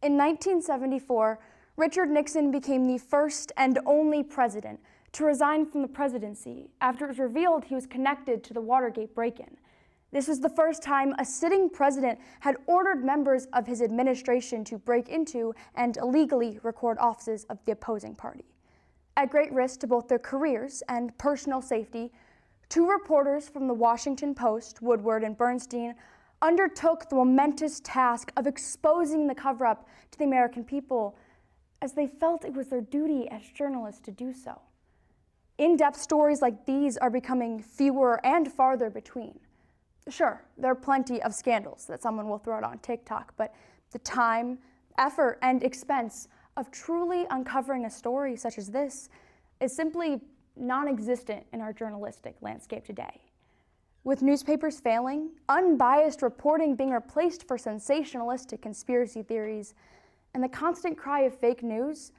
In 1974, Richard Nixon became the first and only president to resign from the presidency after it was revealed he was connected to the Watergate break-in. This was the first time a sitting president had ordered members of his administration to break into and illegally record offices of the opposing party. At great risk to both their careers and personal safety, two reporters from the Washington Post, Woodward and Bernstein, undertook the momentous task of exposing the cover-up to the American people, as they felt it was their duty as journalists to do so. In-depth stories like these are becoming fewer and farther between. Sure, there are plenty of scandals that someone will throw out on TikTok, but the time, effort, and expense of truly uncovering a story such as this is simply non-existent in our journalistic landscape today. With newspapers failing, unbiased reporting being replaced for sensationalistic conspiracy theories, and the constant cry of fake news,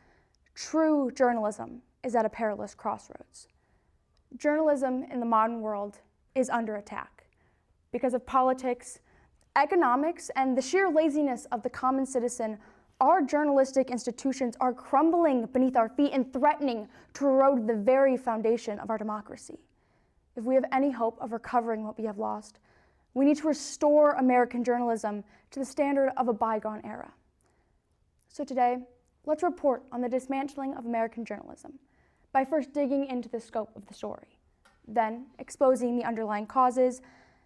true journalism is at a perilous crossroads. Journalism in the modern world is under attack because of politics, economics, and the sheer laziness of the common citizen. Our journalistic institutions are crumbling beneath our feet and threatening to erode the very foundation of our democracy. If we have any hope of recovering what we have lost, we need to restore American journalism to the standard of a bygone era. So today, let's report on the dismantling of American journalism by first digging into the scope of the story, then exposing the underlying causes,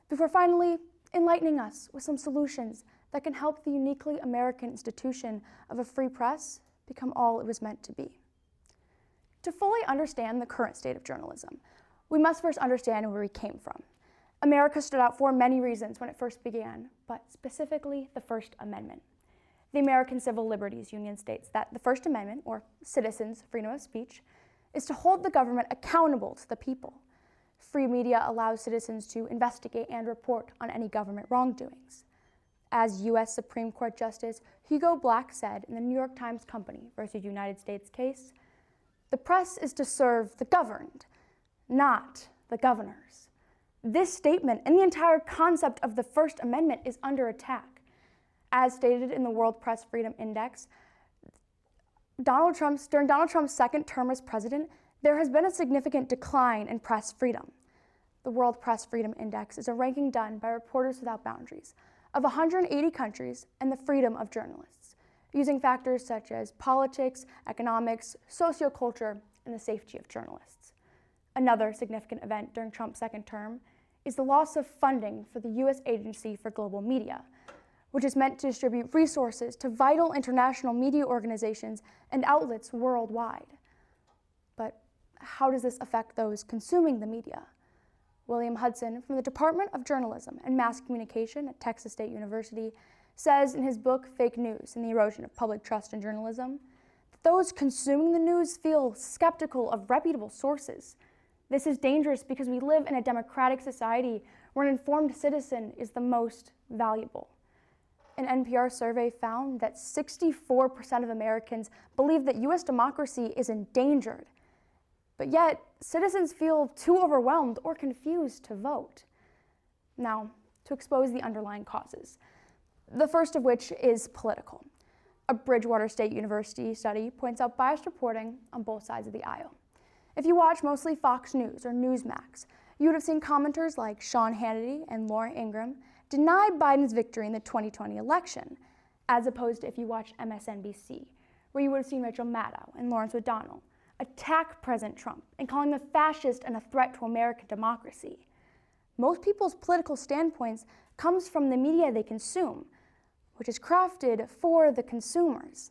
before finally enlightening us with some solutions that can help the uniquely American institution of a free press become all it was meant to be. To fully understand the current state of journalism, we must first understand where we came from. America stood out for many reasons when it first began, but specifically the First Amendment. The American Civil Liberties Union states that the First Amendment, or citizens' freedom of speech, is to hold the government accountable to the people. Free media allows citizens to investigate and report on any government wrongdoings. As U.S. Supreme Court Justice Hugo Black said in the New York Times Company versus United States case, the press is to serve the governed, not the governors. This statement and the entire concept of the First Amendment is under attack. As stated in the World Press Freedom Index, during Donald Trump's second term as president, there has been a significant decline in press freedom. The World Press Freedom Index is a ranking done by Reporters Without Boundaries of 180 countries and the freedom of journalists, using factors such as politics, economics, socioculture, and the safety of journalists. Another significant event during Trump's second term is the loss of funding for the U.S. Agency for Global Media, which is meant to distribute resources to vital international media organizations and outlets worldwide. But how does this affect those consuming the media? William Hudson from the Department of Journalism and Mass Communication at Texas State University says in his book, Fake News and the Erosion of Public Trust in Journalism, that those consuming the news feel skeptical of reputable sources. This is dangerous because we live in a democratic society where an informed citizen is the most valuable. An NPR survey found that 64% of Americans believe that U.S. democracy is endangered, but yet citizens feel too overwhelmed or confused to vote. Now, to expose the underlying causes, the first of which is political. A Bridgewater State University study points out biased reporting on both sides of the aisle. If you watch mostly Fox News or Newsmax, you would have seen commenters like Sean Hannity and Laura Ingraham deny Biden's victory in the 2020 election, as opposed to if you watch MSNBC, where you would have seen Rachel Maddow and Lawrence O'Donnell attack President Trump and call him a fascist and a threat to American democracy. Most people's political standpoints comes from the media they consume, which is crafted for the consumers.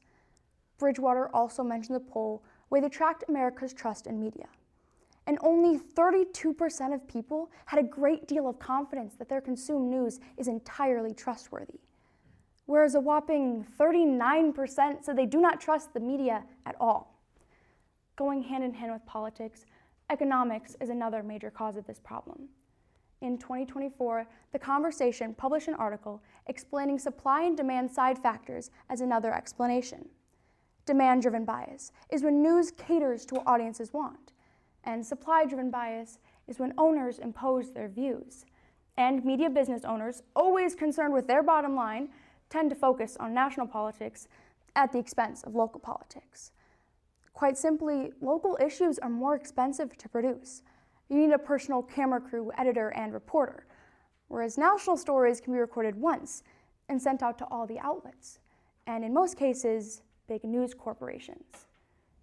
Bridgewater also mentioned the poll where they tracked America's trust in media. And only 32% of people had a great deal of confidence that their consumed news is entirely trustworthy, whereas a whopping 39% said they do not trust the media at all. Going hand in hand with politics, economics is another major cause of this problem. In 2024, The Conversation published an article explaining supply and demand side factors as another explanation. Demand-driven bias is when news caters to what audiences want, and supply-driven bias is when owners impose their views. And media business owners, always concerned with their bottom line, tend to focus on national politics at the expense of local politics. Quite simply, local issues are more expensive to produce. You need a personal camera crew, editor, and reporter, whereas national stories can be recorded once and sent out to all the outlets, and in most cases, big news corporations.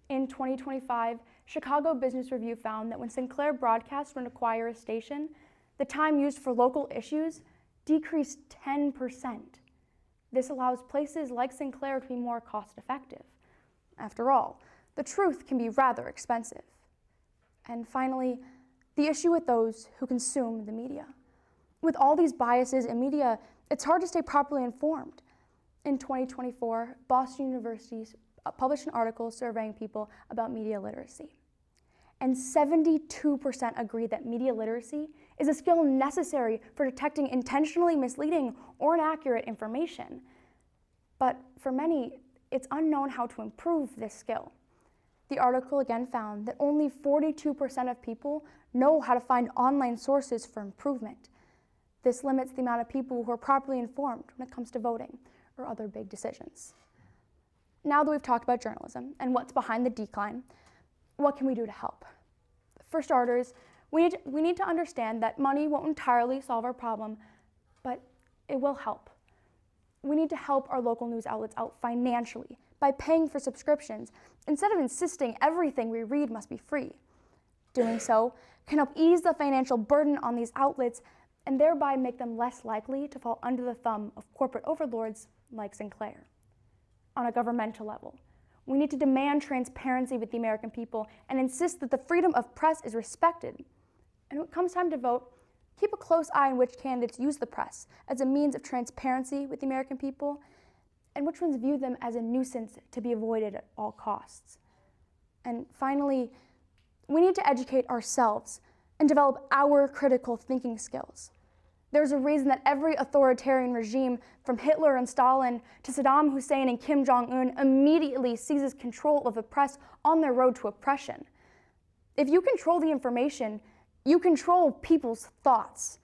In 2025, Chicago Business Review found that when Sinclair Broadcast would acquire a station, the time used for local issues decreased 10%. This allows places like Sinclair to be more cost-effective. After all, the truth can be rather expensive. And finally, the issue with those who consume the media. With all these biases in media, it's hard to stay properly informed. In 2024, Boston University published an article surveying people about media literacy. And 72% agree that media literacy is a skill necessary for detecting intentionally misleading or inaccurate information. But for many, it's unknown how to improve this skill. The article again found that only 42% of people know how to find online sources for improvement. This limits the amount of people who are properly informed when it comes to voting or other big decisions. Now that we've talked about journalism and what's behind the decline, what can we do to help? For starters, we need to understand that money won't entirely solve our problem, but it will help. We need to help our local news outlets out financially by paying for subscriptions instead of insisting everything we read must be free. Doing so can help ease the financial burden on these outlets and thereby make them less likely to fall under the thumb of corporate overlords like Sinclair. On a governmental level, we need to demand transparency with the American people and insist that the freedom of press is respected. And when it comes time to vote, keep a close eye on which candidates use the press as a means of transparency with the American people and which ones view them as a nuisance to be avoided at all costs. And finally, we need to educate ourselves and develop our critical thinking skills. There's a reason that every authoritarian regime, from Hitler and Stalin to Saddam Hussein and Kim Jong-un, immediately seizes control of the press on their road to oppression. If you control the information, you control people's thoughts.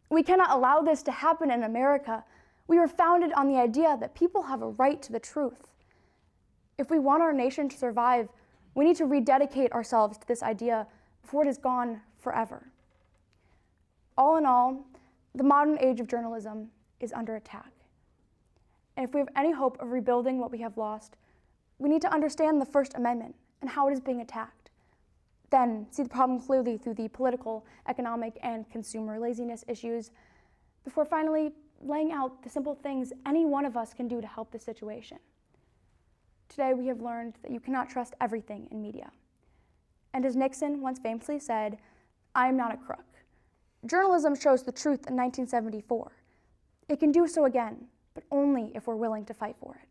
We cannot allow this to happen in America. We were founded on the idea that people have a right to the truth. If we want our nation to survive, we need to rededicate ourselves to this idea before it is gone forever. All in all, the modern age of journalism is under attack. And if we have any hope of rebuilding what we have lost, we need to understand the First Amendment and how it is being attacked. Then see the problem clearly through the political, economic, and consumer laziness issues, before finally laying out the simple things any one of us can do to help the situation. Today we have learned that you cannot trust everything in media. And as Nixon once famously said, "I am not a crook." Journalism shows the truth in 1974. It can do so again, but only if we're willing to fight for it.